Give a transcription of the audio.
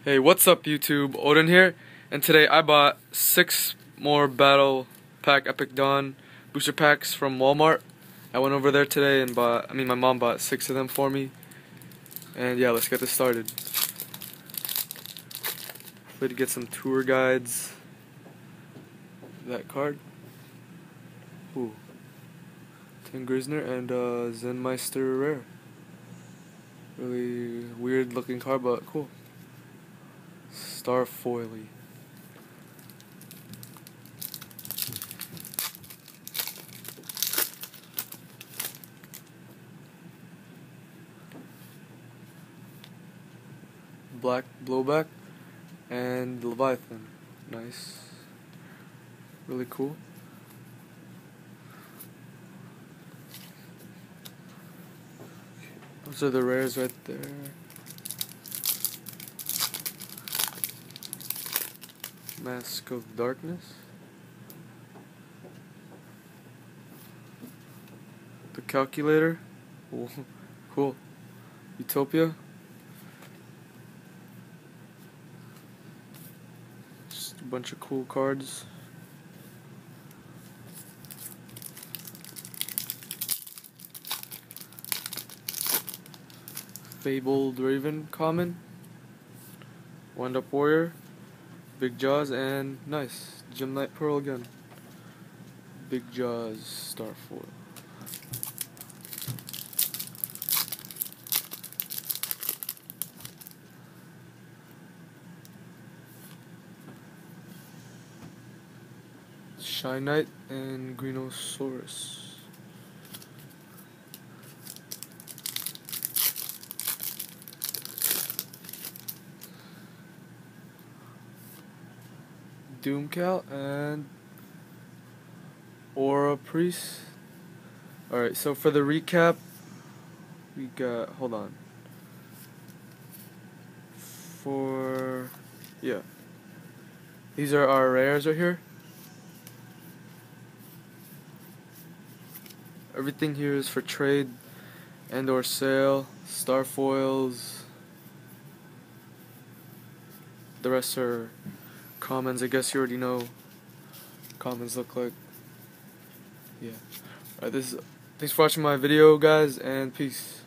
Hey, what's up YouTube? Odin here, and today I bought 6 more Battle Pack Epic Dawn booster packs from Walmart. I went over there today and my mom bought 6 of them for me. And yeah, let's get this started. Hopefully to get some tour guides. That card. Ooh. Tim Grisner and Zenmeister Rare. Really weird looking card, but cool. Starfoily. Black Blowback and Leviathan. Nice. Really cool. Those are the rares right there. Mask of Darkness. The Calculator. Ooh, cool. Utopia. Just a bunch of cool cards. Fabled Raven common. Wind Up Warrior. Big Jaws, and nice. Gemknight Pearl again. Big Jaws Starfoil. Shine Knight and Greenosaurus. Doomcal and Aura Priest. Alright, so for the recap, we got, hold on. Yeah. These are our rares right here. Everything here is for trade and or sale. Starfoils. The rest are commons. I guess you already know commons look like. Yeah. Alright, thanks for watching my video, guys, and peace.